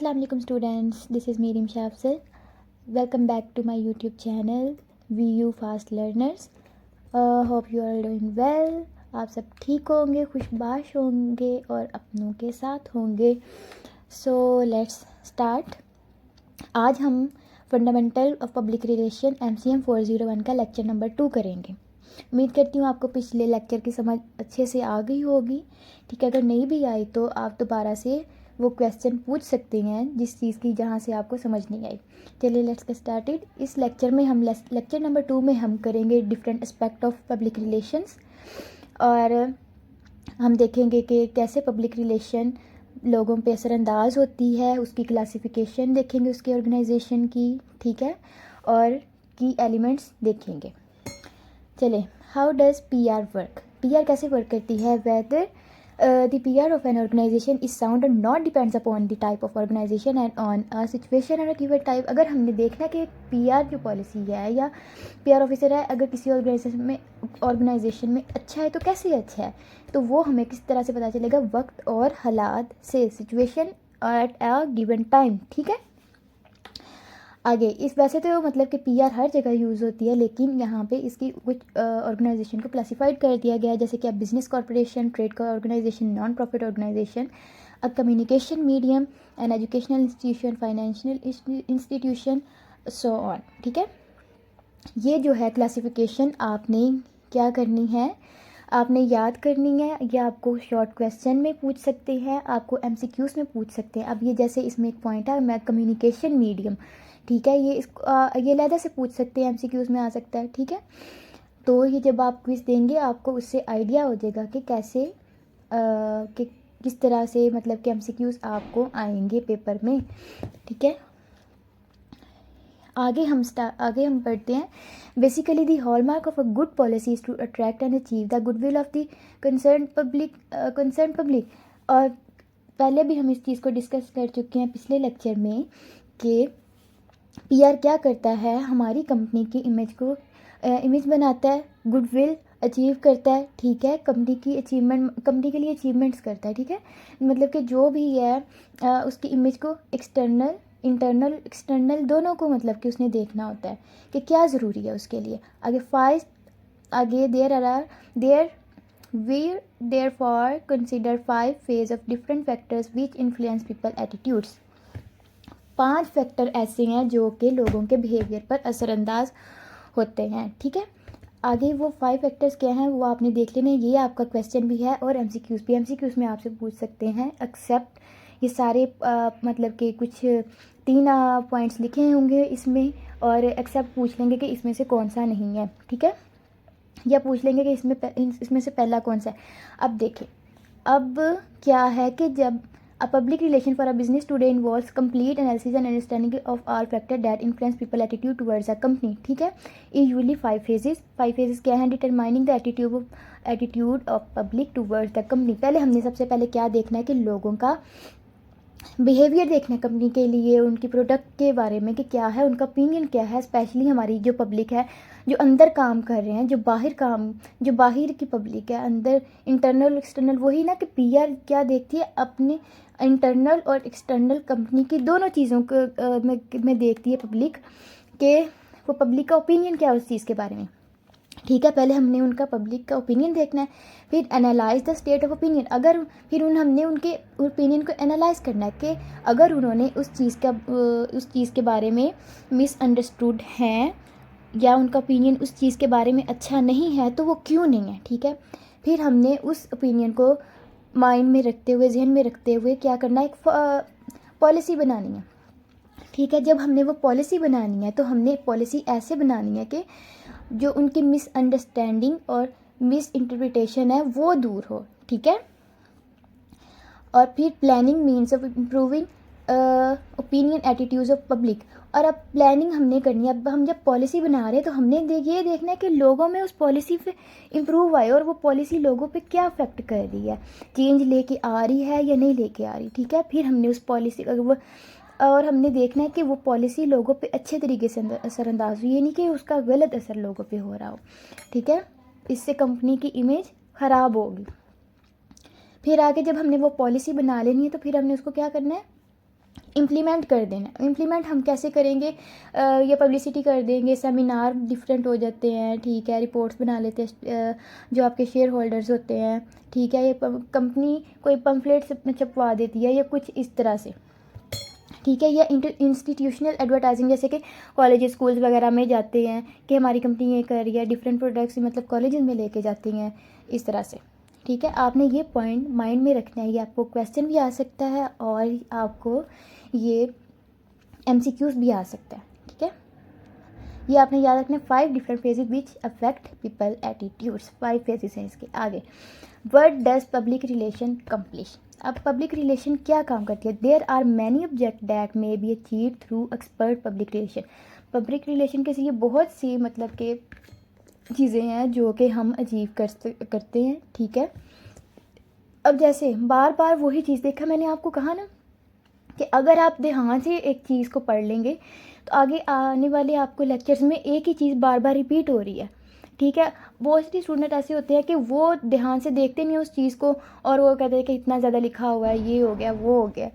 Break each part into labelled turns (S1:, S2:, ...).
S1: Assalamu alaikum students, this is Miriam Shafsal. Welcome back to my YouTube channel VU Fast Learners. Hope you are doing well. आप सब ठीक होंगे, खुशबाश होंगे और अपनों के साथ होंगे. So let's start. आज हम fundamental of public relation MCM 401 का लेक्चर नंबर 2 करेंगे. उम्मीद करती हूँ आपको पिछले लेक्चर की समझ अच्छे से आ गई होगी. ठीक है, अगर नहीं भी आई तो आप दोबारा से वो क्वेश्चन पूछ सकते हैं जिस चीज़ की जहाँ से आपको समझ नहीं आई. चलिए लेट्स गेट स्टार्टेड. इस लेक्चर में हम लेक्चर नंबर 2 में हम करेंगे different aspect of public relations और हम देखेंगे कि कैसे पब्लिक रिलेशन लोगों पे असरअंदाज होती है, उसकी क्लासिफिकेशन देखेंगे उसके ऑर्गेनाइजेशन की. ठीक है, और की एलिमेंट्स देखेंगे. चले, how does PR work. PR कैसे वर्क करती है. Whether the PR of an organization is sound or not depends upon the type of organization and on a situation or a given type. अगर हमने देखना कि PR जो policy है या PR ऑफिसर है अगर किसी ऑर्गेनाइजेशन में अच्छा है तो कैसे अच्छा है, तो वो हमें किस तरह से पता चलेगा. वक्त और हालात से, situation at a given time. ठीक है, आगे इस वैसे तो मतलब कि PR हर जगह यूज़ होती है, लेकिन यहाँ पे इसकी कुछ ऑर्गेनाइजेशन को क्लासिफाइड कर दिया गया है, जैसे कि बिजनेस कॉर्पोरेशन, ट्रेड का organisation, non profit organisation, a communication medium, an educational institution, financial institution, so on. ठीक है, ये जो है क्लासिफिकेशन आपने क्या करनी है, आपने याद करनी है. या आपको शॉर्ट क्वेश्चन में पूछ सकते हैं, आपको MCQs में पूछ सकते हैं. अब ये जैसे इसमें एक पॉइंट है, मैं कम्युनिकेशन मीडियम. ठीक है, ये लहदा से पूछ सकते हैं, MCQs में आ सकता है. ठीक है, तो ये जब आप क्विज देंगे आपको उससे आइडिया हो जाएगा कि कैसे कि किस तरह से मतलब कि MCQs आपको आएंगे पेपर में. ठीक है, आगे हम पढ़ते हैं. Basically the hallmark of a good policy is to attract and achieve the goodwill of the concern public. और पहले भी हम इस चीज़ को डिस्कस कर चुके हैं पिछले लेक्चर में कि PR क्या करता है, हमारी कंपनी की इमेज बनाता है, गुडविल अचीव करता है. ठीक है, कंपनी के लिए अचीवमेंट्स करता है. ठीक है, मतलब कि जो भी है उसकी इमेज को इंटरनल एक्सटर्नल दोनों को मतलब कि उसने देखना होता है कि क्या ज़रूरी है उसके लिए. आगे therefore consider 5 phase of different factors which influence people attitudes. 5 factor ऐसे हैं जो कि लोगों के बिहेवियर पर असरअंदाज होते हैं. ठीक है, आगे वो 5 फैक्टर्स क्या हैं वो आपने देख लेने. ये आपका क्वेश्चन भी है और MCQs में आपसे पूछ सकते हैं. एक्सेप्ट ये सारे मतलब कि कुछ 3 पॉइंट्स लिखे होंगे इसमें, और एक्सेप्ट पूछ लेंगे कि इसमें से कौन सा नहीं है. ठीक है, या पूछ लेंगे कि इसमें से पहला कौन सा है. अब देखें, अब क्या है कि जब A public relation for a business today involves complete analysis and understanding of all factors that influence people attitude towards a company. ठीक है, usually 5 phases. 5 phases क्या हैं. Determining the attitude of public towards the company. पहले हमने सबसे पहले क्या देखना है कि लोगों का बिहेवियर देखना है कंपनी के लिए, उनकी प्रोडक्ट के बारे में कि क्या है, उनका ओपिनियन क्या है. स्पेशली हमारी जो पब्लिक है जो अंदर काम कर रहे हैं, जो बाहर की पब्लिक है, अंदर इंटरनल एक्सटर्नल. वही ना कि PR क्या देखती है, अपने इंटरनल और एक्सटर्नल कंपनी की दोनों चीज़ों को में देखती है पब्लिक के वो पब्लिक का ओपिनियन क्या है उस चीज़ के बारे में. ठीक है, पहले हमने उनका पब्लिक का ओपिनियन देखना है, फिर analyse the state of opinion. हमने उनके ओपिनियन को एनालाइज करना है कि अगर उन्होंने उस चीज़ के बारे में मिसअंडरस्टूड हैं या उनका ओपिनियन उस चीज़ के बारे में अच्छा नहीं है तो वो क्यों नहीं है. ठीक है, फिर हमने उस ओपिनियन को माइंड में रखते हुए, जहन में रखते हुए क्या करना है, एक पॉलिसी बनानी है. ठीक है, जब हमने वो पॉलिसी बनानी है तो हमने पॉलिसी ऐसे बनानी है कि जो उनकी मिसअंडरस्टैंडिंग और मिस इंटरप्रिटेशन है वो दूर हो. ठीक है, और फिर planning means of improving opinion attitudes of public. और अब प्लानिंग हमने करनी है. अब हम जब पॉलिसी बना रहे हैं तो हमने ये देखना है कि लोगों में उस पॉलिसी पे इम्प्रूव आए और वो पॉलिसी लोगों पे क्या अफेक्ट कर रही है, चेंज लेके आ रही है या नहीं लेके आ रही. ठीक है, फिर हमने उस पॉलिसी और हमने देखना है कि वो पॉलिसी लोगों पे अच्छे तरीके से असरअंदाज हो, ये नहीं कि उसका गलत असर लोगों पे हो रहा हो. ठीक है, इससे कंपनी की इमेज ख़राब होगी. फिर आगे जब हमने वो पॉलिसी बना लेनी है तो फिर हमने उसको क्या करना है, इम्प्लीमेंट कर देना। इम्प्लीमेंट हम कैसे करेंगे? ये पब्लिसिटी कर देंगे, सेमिनार डिफरेंट हो जाते हैं, ठीक है, रिपोर्ट्स बना लेते हैं जो आपके शेयर होल्डर्स होते हैं, ठीक है, ये कंपनी कोई पम्फलेट्स छपवा देती है या कुछ इस तरह से, ठीक है, या इंस्टीट्यूशनल एडवर्टाइजिंग जैसे कि कॉलेज स्कूल्स वगैरह में जाते हैं कि हमारी कंपनी ये कर रही है, डिफरेंट प्रोडक्ट्स मतलब कॉलेज में लेके जाती हैं इस तरह से, ठीक है। आपने ये पॉइंट माइंड में रखना है, ये आपको क्वेश्चन भी आ सकता है और आपको ये MCQs भी आ सकता है, ठीक है। ये आपने याद रखना है, 5 different phases which affect people attitudes, 5 phases हैं इसके। आगे, what does public relation accomplish? अब पब्लिक रिलेशन क्या काम करती है? There are many object that may be achieve through expert public relation. Public relation के लिए बहुत सी मतलब के चीज़ें हैं जो कि हम अचीव करते हैं, ठीक है। अब जैसे बार बार वही चीज़, देखा मैंने आपको कहा ना कि अगर आप ध्यान से एक चीज़ को पढ़ लेंगे तो आगे आने वाले आपको लेक्चर्स में एक ही चीज़ बार बार रिपीट हो रही है, ठीक है। बहुत से स्टूडेंट ऐसे होते हैं कि वो ध्यान से देखते नहीं उस चीज़ को और वो कहते हैं कि इतना ज़्यादा लिखा हुआ है, ये हो गया वो हो गया,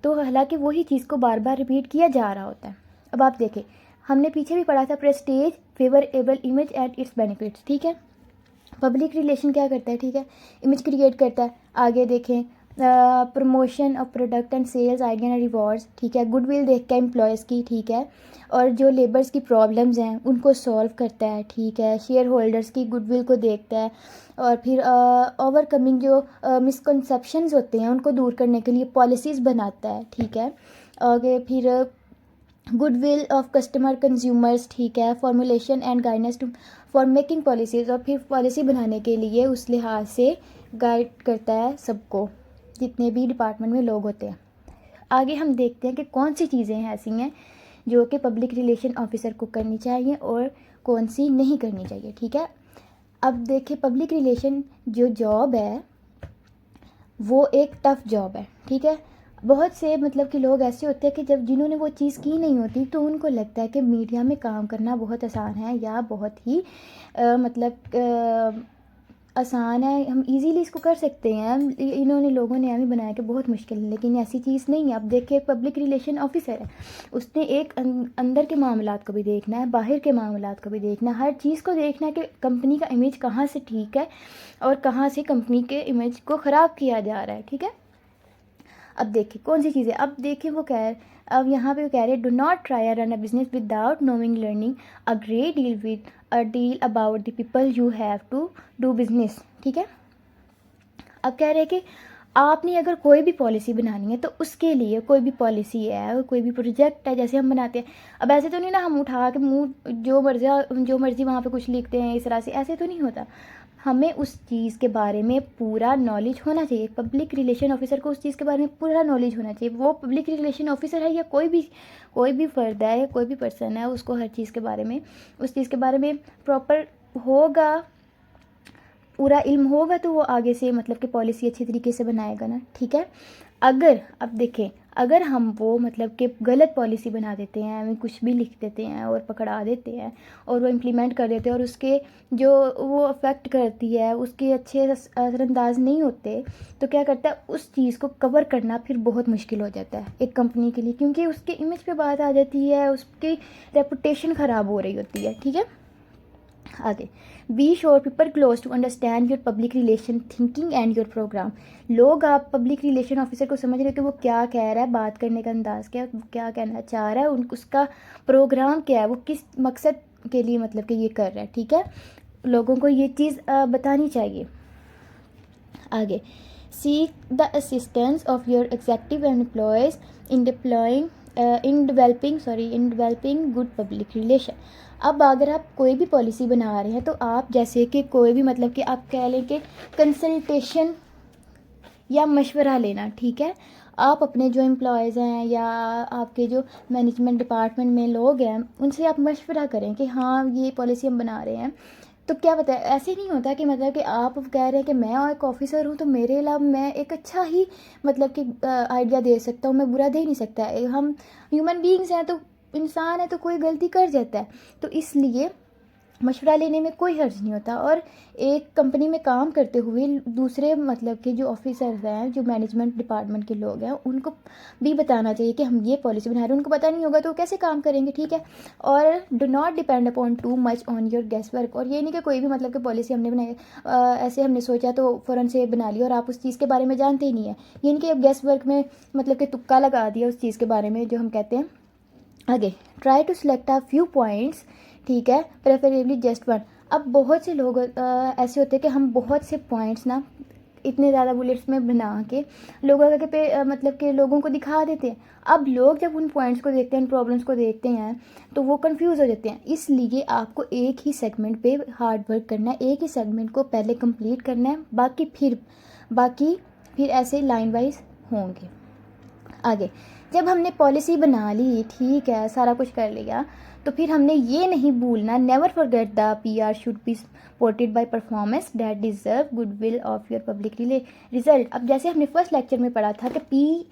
S1: तो हालांकि वही चीज़ को बार बार रिपीट किया जा रहा होता है। अब आप देखें, हमने पीछे भी पढ़ा था, Prestige favourable image at its benefits, ठीक है। पब्लिक रिलेशन क्या करता है, ठीक है, इमेज क्रिएट करता है। आगे देखें, promotion of product and sales, idea and rewards, ठीक है, गुडविल देख के एम्प्लॉयज़ की, ठीक है, और जो लेबर्स की प्रॉब्लम्स हैं उनको सॉल्व करता है, ठीक है, शेयर होल्डर्स की गुडविल को देखता है, और फिर ओवरकमिंग जो मिसकंसेप्शंस होते हैं उनको दूर करने के लिए पॉलिसीज़ बनाता है, ठीक है। आगे फिर गुडविल ऑफ कस्टमर कंज्यूमर्स, ठीक है, formulation and guidance to for making policies, और फिर पॉलिसी बनाने के लिए उस लिहाज से गाइड करता है सबको, जितने भी डिपार्टमेंट में लोग होते हैं। आगे हम देखते हैं कि कौन सी चीज़ें हैं ऐसी हैं जो कि पब्लिक रिलेशन ऑफिसर को करनी चाहिए और कौन सी नहीं करनी चाहिए, ठीक है। अब देखिए, पब्लिक रिलेशन जो जॉब है वो एक टफ़ जॉब है, ठीक है। बहुत से मतलब कि लोग ऐसे होते हैं कि जब जिन्होंने वो चीज़ की नहीं होती तो उनको लगता है कि मीडिया में काम करना बहुत आसान है या बहुत ही आसान है, हम इजीली इसको कर सकते हैं, इन्होंने लोगों ने हमें बनाया कि बहुत मुश्किल है, लेकिन ऐसी चीज़ नहीं है। अब देखिए, पब्लिक रिलेशन ऑफिसर है, उसने एक अंदर के मामलात को भी देखना है, बाहर के मामलात को भी देखना है, हर चीज़ को देखना है कि कंपनी का इमेज कहाँ से ठीक है और कहाँ से कंपनी के इमेज को ख़राब किया जा रहा है, ठीक है। अब देखिए कौन सी चीज़ें, अब देखिए वो कह रहे, अब यहाँ पे वो कह रहे हैं, do not try run a business without knowing learning a great deal with a deal about the people you have to do business, ठीक है। अब कह रहे हैं कि आपने अगर कोई भी पॉलिसी बनानी है तो उसके लिए कोई भी पॉलिसी है, कोई भी प्रोजेक्ट है, जैसे हम बनाते हैं, अब ऐसे तो नहीं ना हम उठा के मुँह जो मर्जी वहाँ पे कुछ लिखते हैं इस तरह से, ऐसे तो नहीं होता। हमें उस चीज़ के बारे में पूरा नॉलेज होना चाहिए। पब्लिक रिलेशन ऑफिसर को उस चीज़ के बारे में पूरा नॉलेज होना चाहिए। वो पब्लिक रिलेशन ऑफिसर है या कोई भी फ़र्द है या कोई भी पर्सन है, उसको हर चीज़ के बारे में, उस चीज़ के बारे में प्रॉपर होगा, पूरा इल्म होगा, तो वो आगे से मतलब कि पॉलिसी अच्छी तरीके से बनाएगा ना, ठीक है। अगर अब देखें, अगर हम वो मतलब कि गलत पॉलिसी बना देते हैं, हमें कुछ भी लिख देते हैं और पकड़ा देते हैं और वो इम्प्लीमेंट कर देते हैं और उसके जो वो अफेक्ट करती है उसके अच्छे असरअंदाज नहीं होते, तो क्या करता है, उस चीज़ को कवर करना फिर बहुत मुश्किल हो जाता है एक कंपनी के लिए, क्योंकि उसके इमेज पे बात आ जाती है, उसकी रेपुटेशन ख़राब हो रही होती है, ठीक है। आगे, be sure people close to understand your public relation thinking and your programme. लोग आप पब्लिक रिलेशन ऑफिसर को समझ रहे हो कि वो क्या कह रहा है, बात करने का अंदाज़ क्या कहना चाह रहा है, उसका प्रोग्राम क्या है, वो किस मकसद के लिए मतलब कि ये कर रहा है, ठीक है। लोगों को ये चीज़ बतानी चाहिए। आगे, seek the assistance of your executive and employees in developing good public relation. अब अगर आप कोई भी पॉलिसी बना रहे हैं तो आप जैसे कि कोई भी मतलब कि आप कह लें कि कंसल्टेशन या मशवरा लेना, ठीक है। आप अपने जो एम्प्लॉयज़ हैं या आपके जो मैनेजमेंट डिपार्टमेंट में लोग हैं उनसे आप मशवरा करें कि हाँ ये पॉलिसी हम बना रहे हैं, तो क्या पता है, ऐसे नहीं होता कि मतलब कि आप कह रहे हैं कि मैं एक ऑफिसर हूँ तो मेरे अलावा मैं एक अच्छा ही मतलब कि आइडिया दे सकता हूँ, मैं बुरा दे नहीं सकता। हम ह्यूमन बीइंग्स हैं, तो इंसान है तो कोई गलती कर जाता है, तो इसलिए मशवरा लेने में कोई हर्ज नहीं होता। और एक कंपनी में काम करते हुए दूसरे मतलब के जो ऑफिसर्स हैं, जो मैनेजमेंट डिपार्टमेंट के लोग हैं, उनको भी बताना चाहिए कि हम ये पॉलिसी बना रहे हैं। उनको पता नहीं होगा तो वो कैसे काम करेंगे, ठीक है। और do not depend upon too much on your guesswork. और ये नहीं कि कोई भी मतलब कि पॉलिसी हमने बनाई ऐसे हमने सोचा तो फ़ौरन से बना लिया और आप उस चीज़ के बारे में जानते ही नहीं है। ये नहीं कि अब गेस वर्क में मतलब कि तुक्का लगा दिया उस चीज़ के बारे में, जो हम कहते हैं। आगे, try to select a few points, ठीक है, प्रेफरेबली जस्ट वन। अब बहुत से लोग ऐसे होते हैं कि हम बहुत से पॉइंट्स ना इतने ज़्यादा बुलेट्स में बना के लोगों के पे मतलब कि लोगों को दिखा देते हैं। अब लोग जब उन पॉइंट्स को देखते हैं, उन प्रॉब्लम्स को देखते हैं, तो वो कंफ्यूज हो जाते हैं। इसलिए आपको एक ही सेगमेंट पे हार्ड वर्क करना है, एक ही सेगमेंट को पहले कंप्लीट करना है, बाकी फिर ऐसे लाइन वाइज होंगे। आगे, जब हमने पॉलिसी बना ली, ठीक है, सारा कुछ कर लिया, तो फिर हमने ये नहीं भूलना, never forget the PR should be supported bye performance that deserve goodwill of your public result. अब जैसे हमने फर्स्ट लेक्चर में पढ़ा था कि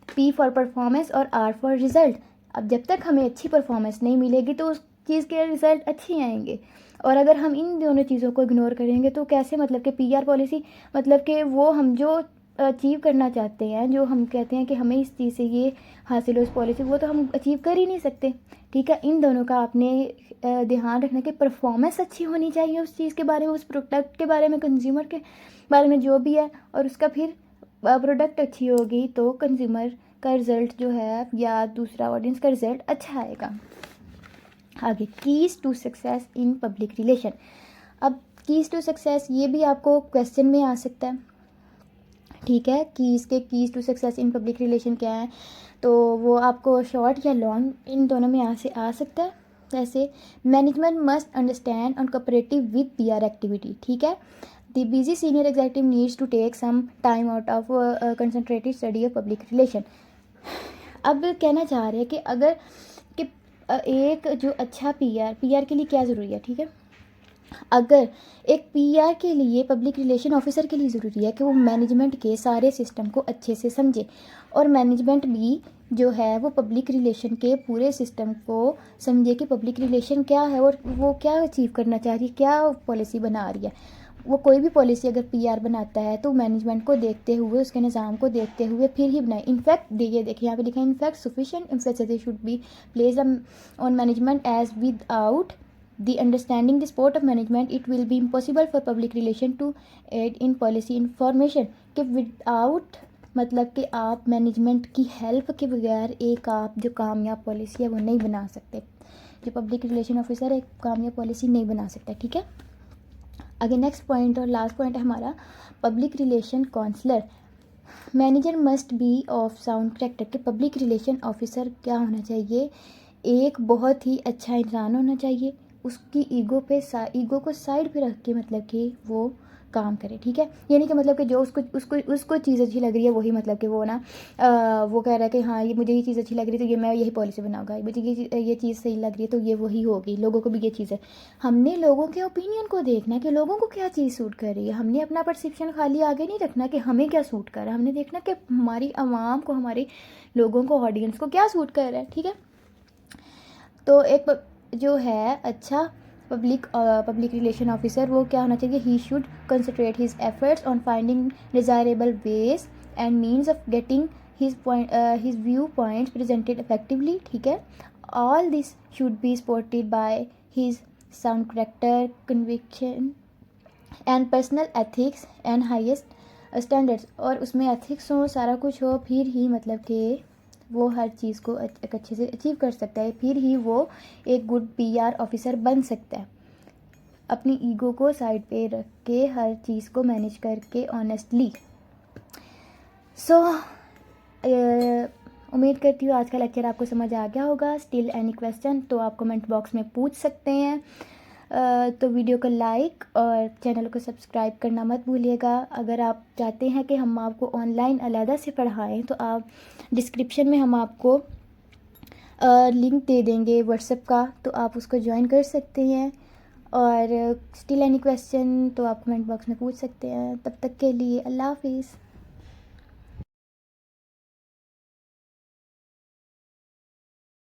S1: P फॉर परफॉर्मेंस और R फॉर रिजल्ट। अब जब तक हमें अच्छी परफॉर्मेंस नहीं मिलेगी तो उस चीज़ के रिजल्ट अच्छे आएंगे। और अगर हम इन दोनों चीज़ों को इग्नोर करेंगे तो कैसे, मतलब कि PR पॉलिसी मतलब कि वो हम जो अचीव करना चाहते हैं, जो हम कहते हैं कि हमें इस चीज़ से ये हासिल हो इस पॉलिसी, वो तो हम अचीव कर ही नहीं सकते, ठीक है। इन दोनों का आपने ध्यान रखना कि परफॉर्मेंस अच्छी होनी चाहिए उस चीज़ के बारे में, उस प्रोडक्ट के बारे में, कंज्यूमर के बारे में जो भी है, और उसका फिर प्रोडक्ट अच्छी होगी तो कंज्यूमर का रिज़ल्ट जो है या दूसरा ऑडियंस का रिज़ल्ट अच्छा आएगा। आगे, keys to success in public relation. अब कीज़ टू सक्सेस ये भी आपको क्वेश्चन में आ सकता है, ठीक है, कि इसके keys to success in public relation क्या है, तो वो आपको शॉर्ट या लॉन्ग इन दोनों में आ सकता है। जैसे मैनेजमेंट मस्ट अंडरस्टैंड और कोऑपरेटिव विद PR एक्टिविटी, ठीक है। The busy senior executive needs to take some time out of concentrated study of public relation. अब कहना चाह रहे हैं कि अगर कि एक जो अच्छा PR के लिए क्या ज़रूरी है, ठीक है। अगर एक PR के लिए, पब्लिक रिलेशन ऑफिसर के लिए ज़रूरी है कि वो मैनेजमेंट के सारे सिस्टम को अच्छे से समझे, और मैनेजमेंट भी जो है वो पब्लिक रिलेशन के पूरे सिस्टम को समझे कि पब्लिक रिलेशन क्या है और वो क्या अचीव करना चाह रही है, क्या पॉलिसी बना रही है। वो कोई भी पॉलिसी अगर PR बनाता है तो मैनेजमेंट को देखते हुए, उसके निज़ाम को देखते हुए फिर ही बनाए। इनफैक्ट ये देखिए यहाँ पे लिखा है, in fact sufficient emphasis should be placed on management as without the understanding the sport of management it will be impossible for public relation to aid in policy information। कि विदाउट मतलब कि आप मैनेजमेंट की हेल्प के बगैर एक आप जो कामयाब पॉलिसी है वो नहीं बना सकते। जो पब्लिक रिलेशन ऑफिसर है, कामयाब पॉलिसी नहीं बना सकता, ठीक है। आगे नेक्स्ट पॉइंट और लास्ट पॉइंट है हमारा, public relation counsellor. Manager must be of sound character. के पब्लिक रिलेशन ऑफिसर क्या होना चाहिए, एक बहुत ही अच्छा इंसान होना चाहिए, उसकी ईगो को साइड पे रख के मतलब कि वो काम करे, ठीक है। यानी कि मतलब कि जो उसको चीज़ अच्छी लग रही है वही मतलब कि वो ना वो कह रहा है कि हाँ ये मुझे ये चीज़ अच्छी लग रही है तो ये मैं यही पॉलिसी बनाऊंगा, मुझे ये चीज़ सही लग रही है तो ये वही होगी, लोगों को भी ये चीज़ है। हमने लोगों के ओपिनियन को देखना है कि लोगों को क्या चीज़ सूट कर रही है। हमने अपना परसेप्शन खाली आगे नहीं रखना कि हमें क्या सूट कर रहा है, हमने देखना कि हमारी आवाम को, हमारे लोगों को, ऑडियंस को क्या सूट कर रहा है, ठीक है। तो एक जो है अच्छा पब्लिक रिलेशन ऑफिसर वो क्या होना चाहिए, he should concentrate his efforts on finding desirable ways and means of getting his viewpoints presented effectively, ठीक है। All this should be supported by his sound character, conviction and personal ethics and highest standards. और उसमें ethics हो, सारा कुछ हो, फिर ही मतलब कि वो हर चीज़ को एक अच्छे से अचीव कर सकता है, फिर ही वो एक गुड PR ऑफिसर बन सकता है। अपनी ईगो को साइड पे रख के हर चीज़ को मैनेज करके ऑनेस्टली। सो उम्मीद करती हूँ आज का लेक्चर आपको समझ आ गया होगा। स्टिल एनी क्वेश्चन तो आप कमेंट बॉक्स में पूछ सकते हैं। तो वीडियो को लाइक और चैनल को सब्सक्राइब करना मत भूलिएगा। अगर आप चाहते हैं कि हम आपको ऑनलाइन अलहदा से पढ़ाएं तो आप डिस्क्रिप्शन में हम आपको लिंक दे देंगे व्हाट्सएप का, तो आप उसको ज्वाइन कर सकते हैं। और स्टिल एनी क्वेश्चन तो आप कमेंट बॉक्स में पूछ सकते हैं। तब तक के लिए अल्लाह हाफिज़।